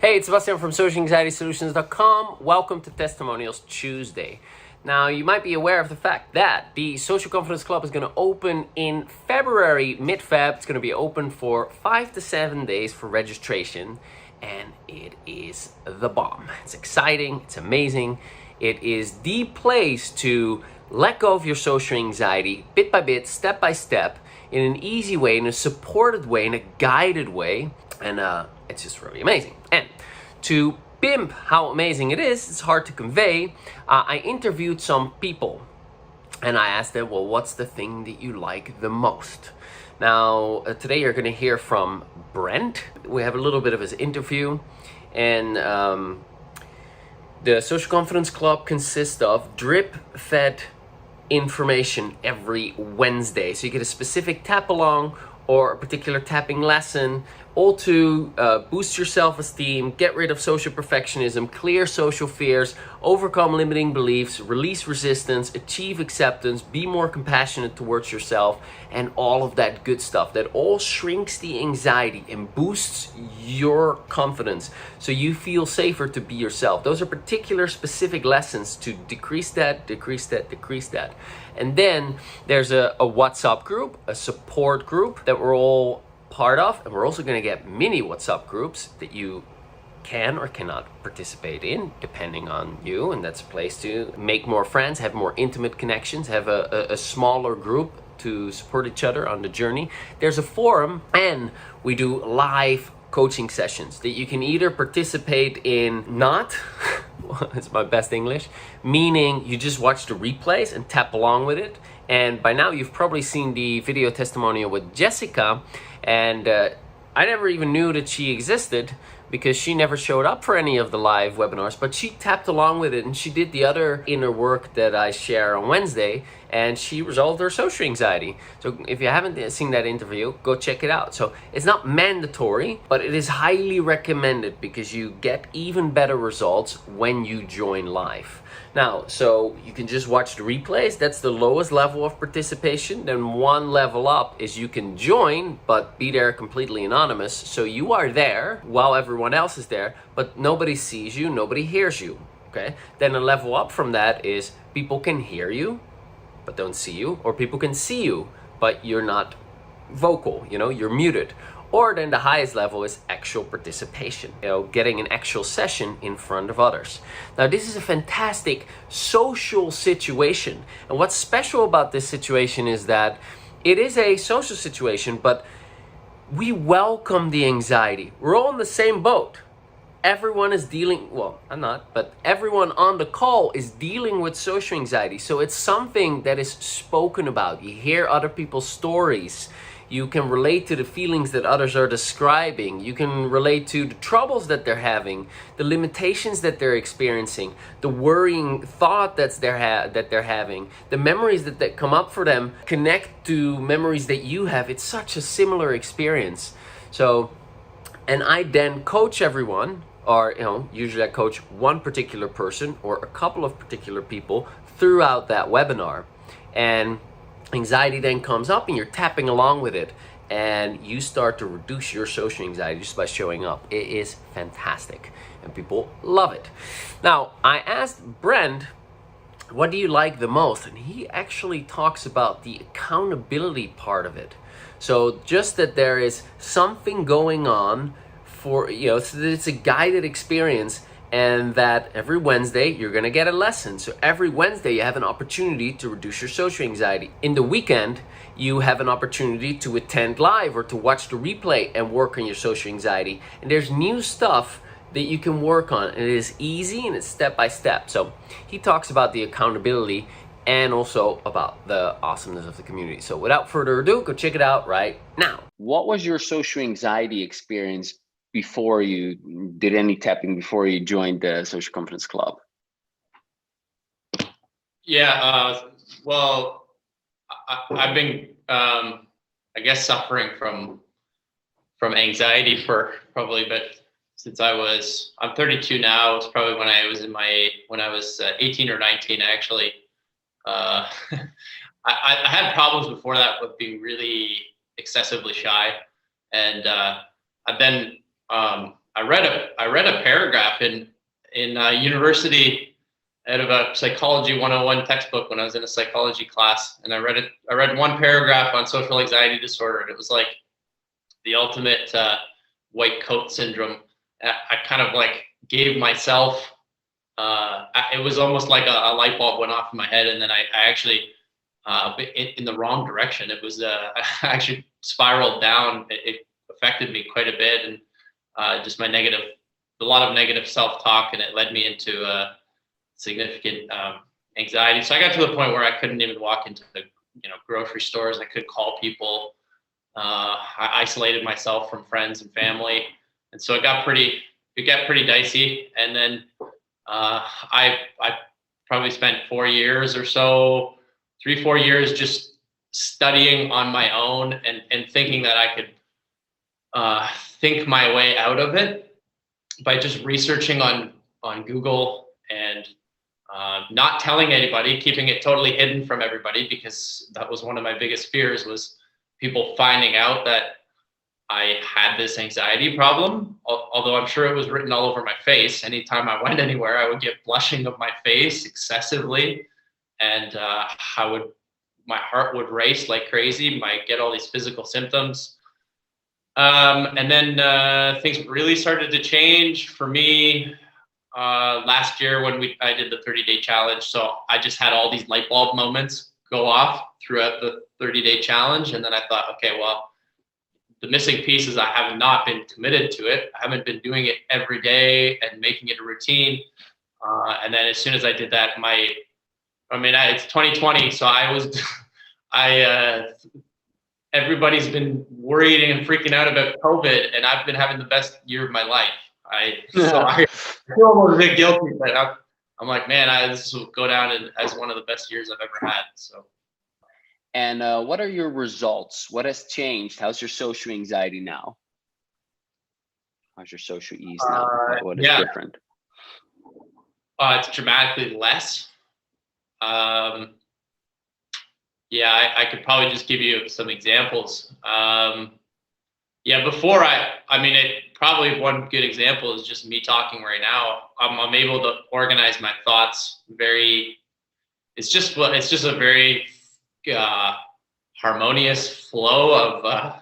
Hey, it's Sebastian from SocialAnxietySolutions.com. Welcome to Testimonials Tuesday. Now, you might be aware of the fact that the Social Confidence Club is going to open in February, mid-Feb. It's going to be open for 5 to 7 days for registration, and it is the bomb. It's exciting, it's amazing. It is the place to let go of your social anxiety bit by bit, step by step, in an easy way, in a supported way, in a guided way, and it's just really amazing. And to pimp how amazing it is, it's hard to convey. I interviewed some people and I asked them, well, what's the thing that you like the most? Now, today you're going to hear from Brent. We have a little bit of his interview, and the Social Confidence Club consists of drip-fed information every Wednesday. So you get a specific tap along or a particular tapping lesson, all to boost your self-esteem, get rid of social perfectionism, clear social fears, overcome limiting beliefs, release resistance, achieve acceptance, be more compassionate towards yourself, and all of that good stuff that all shrinks the anxiety and boosts your confidence so you feel safer to be yourself. Those are particular specific lessons to decrease that. And then there's a WhatsApp group, a support group that we're all part of, and we're also going to get mini WhatsApp groups that you can or cannot participate in depending on you, and that's a place to make more friends, have more intimate connections, have a smaller group to support each other on the journey. There's a forum, and we do live coaching sessions that you can either participate in not it's my best English, meaning you just watch the replays and tap along with it. And by now you've probably seen the video testimonial with Jessica, and I never even knew that she existed because she never showed up for any of the live webinars, but she tapped along with it and she did the other inner work that I share on Wednesday, and she resolved her social anxiety. So if you haven't seen that interview, go check it out. So it's not mandatory, but it is highly recommended because you get even better results when you join live. Now, so you can just watch the replays. That's the lowest level of participation. Then one level up is you can join, but be there completely anonymous. So you are there while everyone else is there, but nobody sees you, nobody hears you, okay? Then a level up from that is people can hear you, but don't see you, or people can see you, but you're not vocal, you're muted. Or then the highest level is actual participation, getting an actual session in front of others. Now, this is a fantastic social situation. And what's special about this situation is that it is a social situation, but we welcome the anxiety. We're all in the same boat. Everyone is dealing, well, I'm not, but everyone on the call is dealing with social anxiety. So it's something that is spoken about. You hear other people's stories. You can relate to the feelings that others are describing. You can relate to the troubles that they're having, the limitations that they're experiencing, the worrying thought that they're having, the memories that come up for them connect to memories that you have. It's such a similar experience. So, and I then coach everyone, or usually I coach one particular person or a couple of particular people throughout that webinar. And anxiety then comes up and you're tapping along with it, and you start to reduce your social anxiety just by showing up. It is fantastic and people love it. Now, I asked Brent, what do you like the most? And he actually talks about the accountability part of it. So just that there is something going on for, so that it's a guided experience, and that every Wednesday you're gonna get a lesson. So every Wednesday you have an opportunity to reduce your social anxiety. In the weekend, you have an opportunity to attend live or to watch the replay and work on your social anxiety. And there's new stuff that you can work on, and it is easy and it's step by step. So he talks about the accountability and also about the awesomeness of the community. So without further ado, go check it out right now. What was your social anxiety experience before you did any tapping, before you joined the Social Confidence Club? Yeah, well, I've been, I guess, suffering from anxiety for probably, but since I'm 32 now. It's probably when I was 18 or 19, actually. I had problems before that with being really excessively shy, and I've then I read a paragraph in university out of a psychology 101 textbook when I was in a psychology class, and I read one paragraph on social anxiety disorder, and it was like the ultimate white coat syndrome. I kind of like gave myself. It was almost like a light bulb went off in my head, and then I actually in the wrong direction. It was I actually spiraled down. It affected me quite a bit, and just a lot of negative self-talk, and it led me into significant anxiety. So I got to the point where I couldn't even walk into the grocery stores. I couldn't call people. I isolated myself from friends and family, and so it got pretty dicey. And then I probably spent 4 years or so, 3-4 years, just studying on my own and thinking that I could think my way out of it by just researching on Google and not telling anybody, keeping it totally hidden from everybody, because that was one of my biggest fears, was people finding out that I had this anxiety problem. Although I'm sure it was written all over my face. Anytime I went anywhere, I would get blushing of my face excessively, and my heart would race like crazy. Might get all these physical symptoms. And then things really started to change for me last year when I did the 30-day challenge. So I just had all these light bulb moments go off throughout the 30-day challenge. And then I thought, okay, well, the missing piece is I have not been committed to it. I haven't been doing it every day and making it a routine. And then as soon as I did that, it's 2020. So everybody's been worried and freaking out about COVID, and I've been having the best year of my life. I feel a little bit guilty, but I'm like, man, this will go down as one of the best years I've ever had. So. And what are your results? What has changed? How's your social anxiety now? How's your social ease now? What is different? It's dramatically less. I could probably just give you some examples. Before probably one good example is just me talking right now. I'm able to organize my thoughts it's just a very harmonious flow of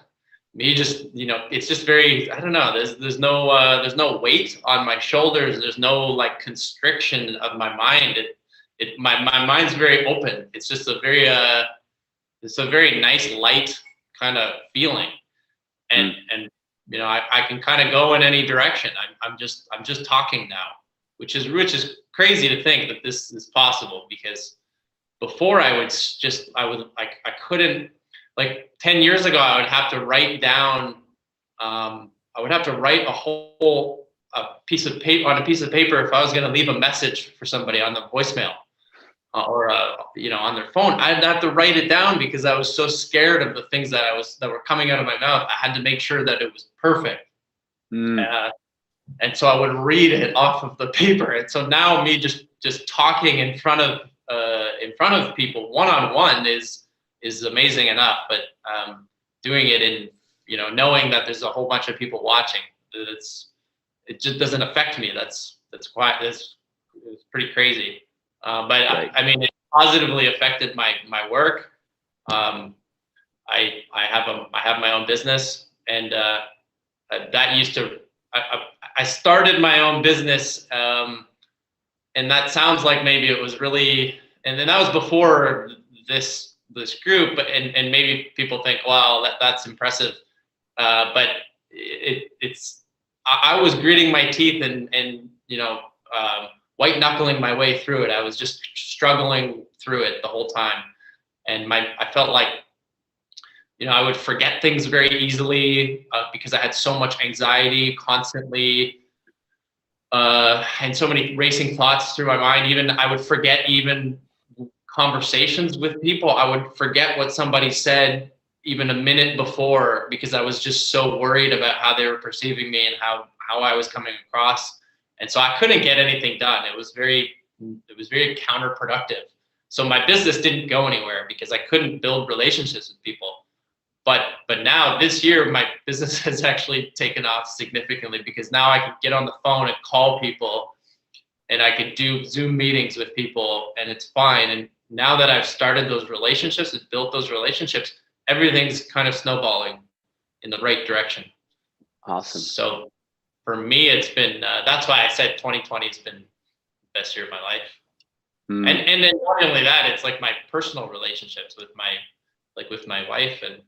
me just, it's just very, I don't know, there's no weight on my shoulders. There's no like constriction of my mind. My mind's very open. It's just a very nice, light kind of feeling. And I can kind of go in any direction. I'm just talking now, which is crazy to think that this is possible, because before I couldn't, like 10 years ago, I would have to write down, I would have to write a piece of paper if I was going to leave a message for somebody on the voicemail. Or on their phone. I'd have to write it down because I was so scared of the things that were coming out of my mouth. I had to make sure that it was perfect. And so I would read it off of the paper. And so now me just talking in front of people one-on-one is amazing enough. But doing it in knowing that there's a whole bunch of people watching, it just doesn't affect me. It's pretty crazy. But right. It positively affected my work. I have my own business, and that used to. I started my own business, and that sounds like maybe it was really, and then that was before this group. But and maybe people think, wow, that's impressive, but it's. I was gritting my teeth and white knuckling my way through it. I was just struggling through it the whole time. And I felt like, I would forget things very easily because I had so much anxiety constantly and so many racing thoughts through my mind. Even I would forget even conversations with people. I would forget what somebody said even a minute before because I was just so worried about how they were perceiving me and how I was coming across. And so I couldn't get anything done. It was very counterproductive. So my business didn't go anywhere because I couldn't build relationships with people. But now this year, my business has actually taken off significantly because now I can get on the phone and call people, and I can do Zoom meetings with people, and it's fine. And now that I've started those relationships and built those relationships, everything's kind of snowballing in the right direction. Awesome. So for me, it's been, that's why I said 2020 has been the best year of my life. And then not only that, it's like my personal relationships with my wife and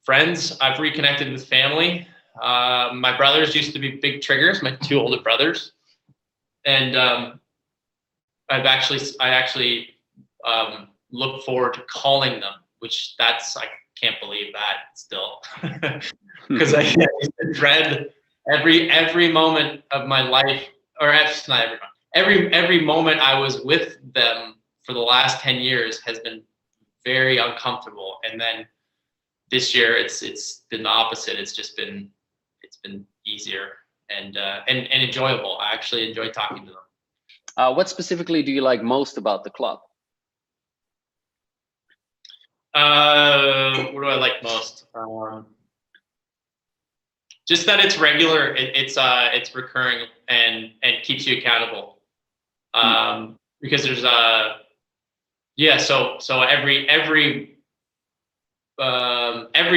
friends. I've reconnected with family. My brothers used to be big triggers, my two older brothers. And I actually look forward to calling them, which I can't believe that still. Because I used to dread every moment of my life, or it's not every moment I was with them for the last 10 years has been very uncomfortable. And then this year it's been the opposite. It's been easier and enjoyable. I actually enjoy talking to them. What specifically do you like most about the club? What do I like most? Just that it's regular. It's recurring and keeps you accountable. Because there's so every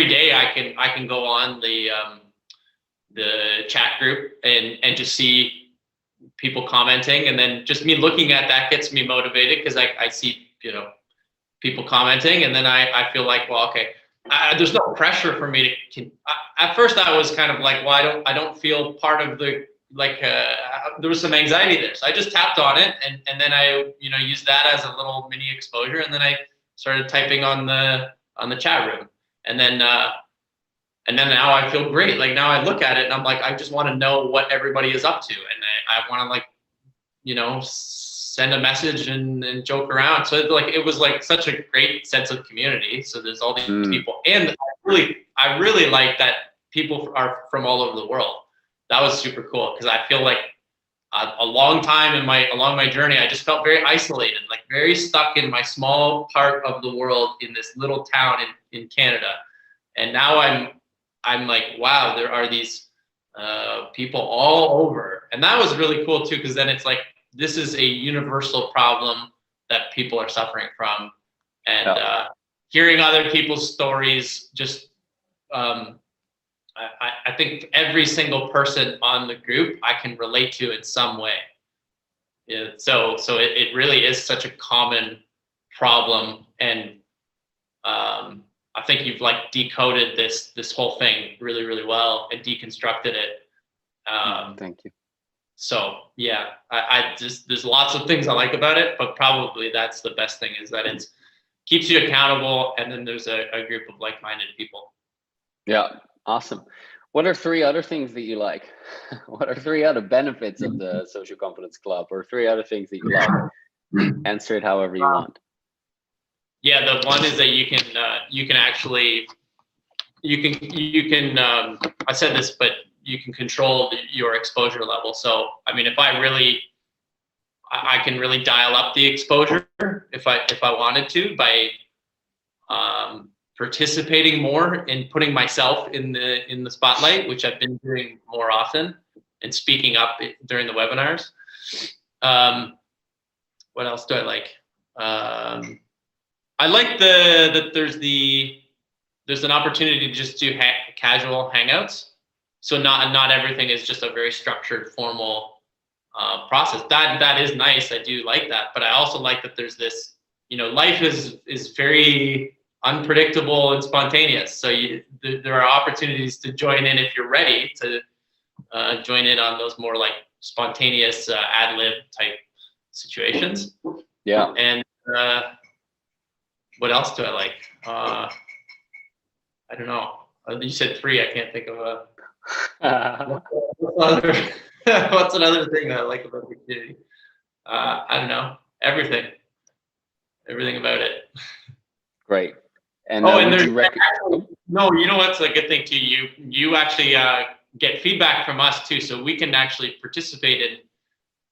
day I can go on the chat group and just see people commenting, and then just me looking at that gets me motivated because I see people commenting, and then I feel like, well, okay, there's no pressure for me to. At first I was kind of like, well, I don't feel part of the, like there was some anxiety there, so I just tapped on it, and then I used that as a little mini exposure, and then I started typing on the chat room, and then now I feel great. Like now I look at it and I'm like, I just want to know what everybody is up to, and I want to send a message and joke around. So it was like such a great sense of community. So there's all these people, and I really like that people are from all over the world. That was super cool because I feel like a long time along my journey, I just felt very isolated, like very stuck in my small part of the world in this little town in Canada. And now I'm like, wow, there are these people all over. And that was really cool too, because then it's like, this is a universal problem that people are suffering from. And hearing other people's stories, just I think every single person on the group I can relate to in some way. Yeah, so it really is such a common problem, and I think you've like decoded this whole thing really, really well and deconstructed it. Thank you. So yeah, I just, there's lots of things I like about it, but probably that's the best thing, is that it keeps you accountable, and then there's a group of like-minded people. Yeah, awesome. What are 3 other things that you like? What are 3 other benefits of the Social Confidence Club, or 3 other things that you like? Answer it however you want. Yeah, the one is that you can actually I said this, but you can control your exposure level. So I mean, if I can really dial up the exposure if I wanted to, by participating more and putting myself in the spotlight, which I've been doing more often, and speaking up during the webinars. What else do I like? I like that there's an opportunity to just do casual hangouts. So not everything is just a very structured, formal process. That is nice. I do like that, but I also like that there's this, life is very unpredictable and spontaneous. So there are opportunities to join in if you're ready to join in on those more like spontaneous ad lib type situations. Yeah. And what else do I like? I don't know. You said 3. I can't think of a. What's another thing that I like about the community? I don't know. Everything about it. Great. And and there's no, you know what's a good thing too? You actually get feedback from us too, so we can actually participate in.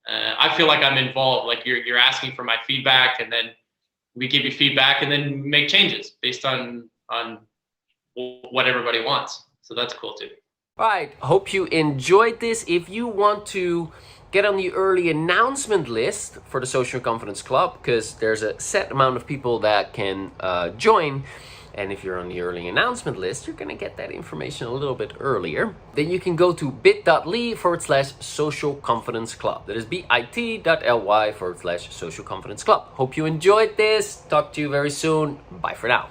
I feel like I'm involved. Like you're asking for my feedback, and then we give you feedback and then make changes based on what everybody wants. So that's cool too. All right, hope you enjoyed this. If you want to get on the early announcement list for the Social Confidence Club, because there's a set amount of people that can join, and if you're on the early announcement list, you're gonna get that information a little bit earlier. Then you can go to bit.ly/Social Confidence Club. That is bit.ly/Social Confidence Club. Hope you enjoyed this. Talk to you very soon. Bye for now.